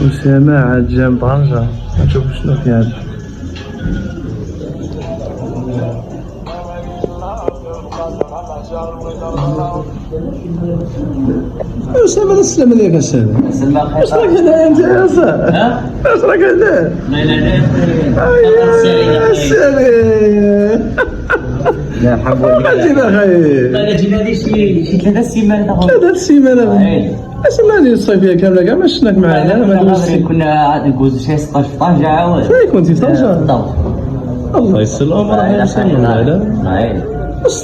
وسماعة جنب طنجة، نشوف شنو في هذا. أسامة السلام عليك أسامة. واش راك هنا أنت يا أسامة؟ واش راك هنا؟ السلام. لا حبوا أنت بخير. انا جينا هذه شي 3 سيمانات. 3 سيمانات. اسمعني الصيفية كاملة كاع ما شفناك معانا. ما دوزتي. كنا ندوزو شي 16 في طنجة عاود. فين كنتي في طنجة؟ بالضبط. الله يسر الأمور. الله يسر الأمور.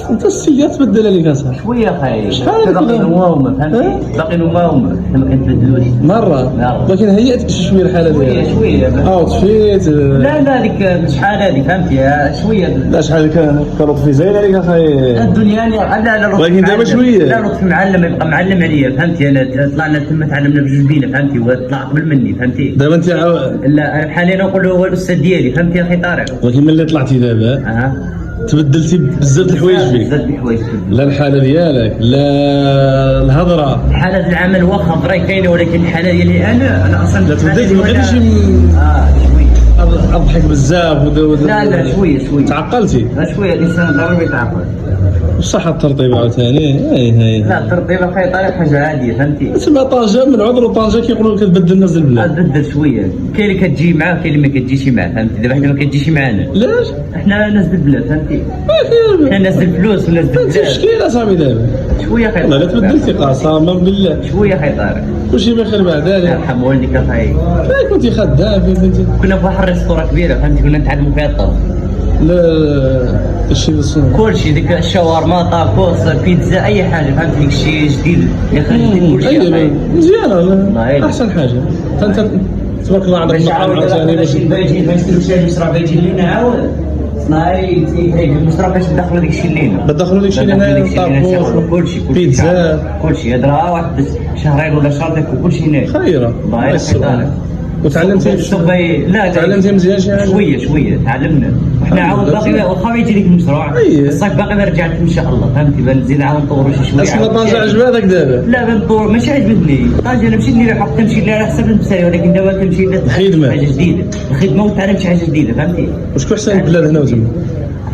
انت السيئات تبدل عليك اصاحبي شويه خايب. شحال باقي نواوم فهمتي؟ باقي نواوم حنا ما كنتبدلوش مرة. ولكن هيأتك شويه الحالة ديالك. شويه طفيت. لا هذيك شحال هذيك فهمتي شويه. لا شحال كان طفي زين عليك اخاي. الدنيا لا ولكن دابا شويه. لا لطفي معلم يبقى معلم عليا فهمتي. انا طلعنا تما تعلمنا بجوج بينا فهمتي. وطلع قبل مني فهمتي. دابا انت لا انا بحالي نقول له هو الاستاذ ديالي فهمتي يا اخي طارق. ولكن ملي طلعتي دابا تبدلتي بزاف د الحوايج فيك. بزاف د الحوايج لا الحاله ديالك لا الهضره. حاله العمل واخا براي كاينه ولكن الحاله ديالي انا اصلا لا تبدلتي ما بقيتيش شويه اضحك بزاف. لا شويه تعقلتي. شويه الانسان ضروري يتعقل. بصح الترطيب عاوتاني هاي لا الترطيب اخي طارق حاجه عاديه فهمتي. تسمى طنجه من عذر طنجه كيقولوا لك تبدل الناس البلاد. تبدل شويه. كاين اللي كتجي معاه كاين اللي ما كتجيش معاه فهمتي. دابا حنا ما كتجيش معانا. علاش؟ حنا ناس د البلاد فهمتي. حنا ناس د الفلوس وناس د البلاد. انت مشكله صاحبي دابا. شويه خير. والله لا تبدلتي قسما بالله. شويه خير طارق. كلشي بخير بعد ذلك. يرحم والديك اخاي. فين كنتي خدام فين كنتي؟ كنا في واحد الريستورا كبيره فهمتي. كنا نتعلموا فيها الطبخ. لا الشيء الصغير كلشي ديك الشاورما طاكوس بيتزا اي حاجه فهمتي. ديك الشيء جديد يخرج جديد كلشي مزيانه احسن حاجه. انت تبارك الله عندك مطعم عاوتاني باش باجي ما يشتريوش شي مشروع باجي لينا عاود صناعي المشروع باش ندخلوا ديك الشيء لينا. بدخلوا ديك الشيء لينا كلشي بيتزا كلشي. هذا واحد شهرين ولا شهر كلشي هناك. خيره الله يسلمك. وتعلمتي لا تعلمتي مزيان شي حاجه؟ شويه تعلمنا. وحنا عاود باقي واخا يجي لك المشروع الصيف باقي ما رجعت ان شاء الله فهمتي. بنزيد عاود نطوروا شي شويه. اصلا طنجه عجباتك دابا؟ لا بنطور ماشي عجبتني طنجه. انا ماشي ندير حق تمشي على حسب المساوي ولكن دابا كنمشي الخدمه حاجه جديده. الخدمه وتعلم شي حاجه جديده فهمتي. وشكون احسن البلاد هنا وتما؟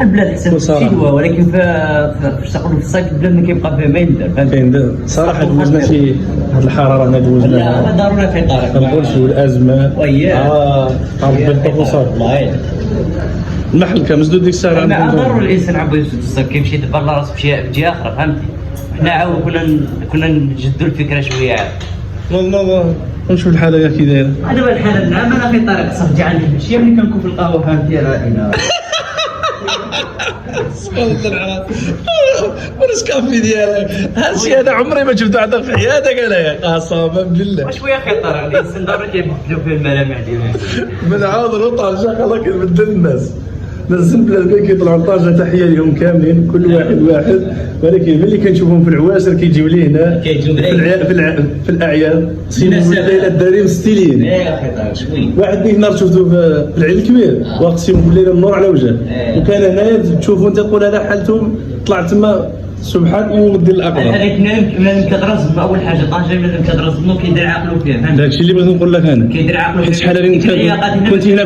البلاد احسن شتوى ولكن في تقولوا في الصيف البلاد ما كيبقى فيه ما يندر فهمتي. صراحه دوزنا شي هاد الحراره هنا دوزناها. لا ضروري في طارق. البرش والازمه. ربي الطف وصافي. الله المحل كان مسدود ديك الساعه. ضروري الانسان عبو يسد الصيف كيمشي يدبر راسو بجهه اخرى فهمتي. حنا عاود كنا نجدوا الفكره شويه عاد. والله نشوف الحاله كي دايره. دابا الحاله العام انا في طارق صافي جا عندي ماشي ملي كنكون في القهوه فهمتي. لا ورش كافي ديالك هادشي هذا عمري ما شفتو عندك في حياتك انايا قسما بالله. شويه خير طارق الانسان ضروري كيبدلوا فيه الملامح ديالهم. من عاود طنجه خلاص كيبدل الناس. الناس البلاد كي يطلعوا لطنجه تحيه لهم كاملين كل واحد ولكن ملي كنشوفهم في العواشر كيجيو لهنا في الاعياد سينا الليله الدارين مستيلين. يا اخي طارق شويه. واحد ديك النهار شفتو في العيد الكبير واقسم بالله النور على وجهه. وكان هنايا تشوفوا انت تقول هذا حالتهم طلع تما سبحان الله الاكبر. هذاك ملي كترزم اول حاجه طنجه ملي كترزمو كيدير عقلو فيها فهمتي. داكشي اللي بغيت نقول لك انا كيدير عقلو حيت شحال كنت هنا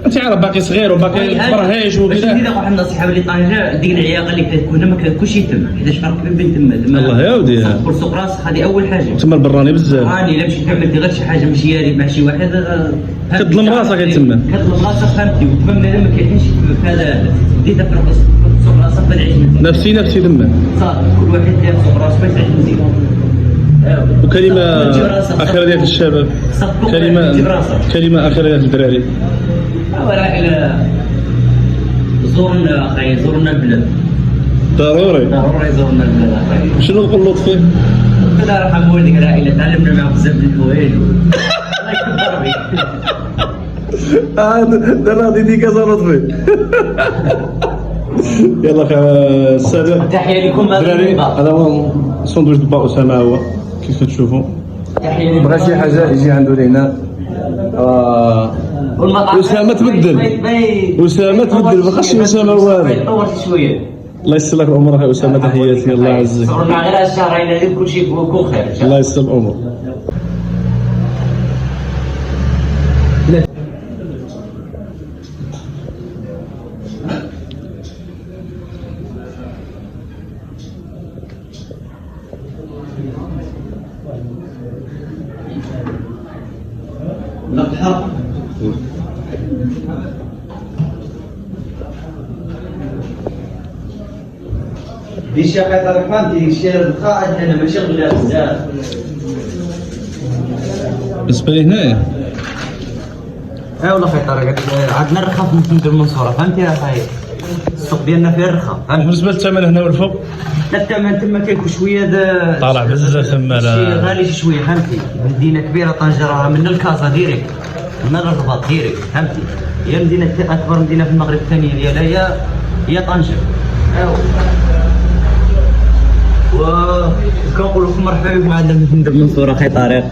انت عارف باقي صغير وباقي فرهيش وكذا. باش ندير واحد النصيحه بلي طنجه ديك العياقه اللي كتكون ما كتكونش تما حيت فرق بين تما. الله يا ودي كل سوق راسك هذه اول حاجه. تما البراني بزاف. راني الا مشيت تعمل غير شي حاجه مشياري مع شي واحد كتظلم راسك تما. كتظلم راسك فهمتي. وتما ما كاينش في هذا بديت في سوق راسك بنعيش نفسي تما صافي. كل واحد ديال سوق راسك باش تعيش مزيان. وكلمه اخيره ديال الشباب. كلمه اخيره ديال الدراري. الى زورنا اخي زورنا البلاد. ضروري زورنا البلاد اخي. شنو نقول لطفي؟ الله يرحم والديك العائله تعلمنا معاه بزاف د الحوايج. الله يكبر بك. دابا غادي ديك لطفي. يلا الساده تحيه لكم الدراري. هذا هو سندويش دبا اسامه هو كيف كتشوفوا بغى شي حاجه يجي عنده لهنا. أسامة تبدل، أسامة تبدل، ما بقاش أسامة والو. طورت شويه. الله يسر لك عمرك يا أسامة، تحياتي، الله يعزك. صبرنا غير الشهرين هذوك كل شيء يكون خير ان شاء الله. الله يسر الأمور. دي الشقة ترى فهمتي الشيء القائد هنا ماشي غير بزاف. بالنسبة لي هنايا اي والله خير طارق عندنا الرخاف من المنصورة فهمتي يا خاي. السوق ديالنا فيه الرخاف فهمتي. بالنسبة للثمن هنا والفوق لا الثمن تما كيكون شوية طالع بزاف ثما. شي غالي شوية فهمتي. مدينة كبيرة طنجة راها من الكازا ديريكت من الرباط ديريكت فهمتي. هي مدينة أكبر مدينة في المغرب الثانية ديالها هي طنجة. وكنقول لكم مرحبا بكم عندنا في المنصورة خي طارق.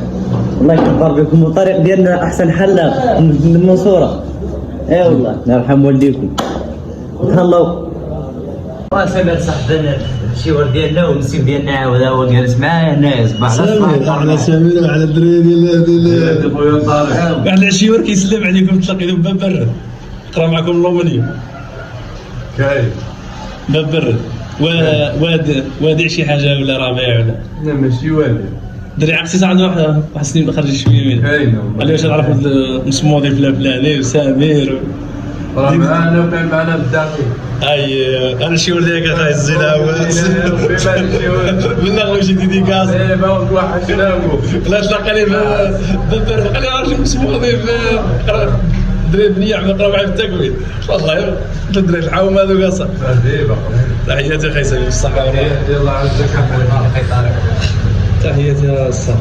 الله يكبر بكم والطريق ديالنا أحسن حلاق من المنصورة. اي والله يرحم والديكم. تهلاو. سامر صاحبنا الشيور ديالنا والنسيب ديالنا عاود هو جالس معايا الناس بعد سامر على سامر وعلى الدراري ديال خويا طارق. واحد العشيور كيسلم عليكم تلاقيهم باب برد. قرا معكم اللومنيوم. كاين باب برد. وادع شي حاجه ولا ربيع ولا لا ماشي والو دري عكسي عندنا واحد السنين خرج شويه منه. كاين علي واش نعرف نسمودي فلاني وسمير راه معانا وكان معانا بالداخل. انا شي ولدك اخاي الزلاوات بالله غير شي ديديكاس. باغي واحد شناهو لا تلاقى لي بالبر بقى لي عارف نسمودي دري بنيه عم نقرا معايا في التكوين والله دري الحوم هذوك اصاحبي. تحياتي اخي سامي بالصحه والراحه. يلا عزك اخي طارق. تحياتي الصح.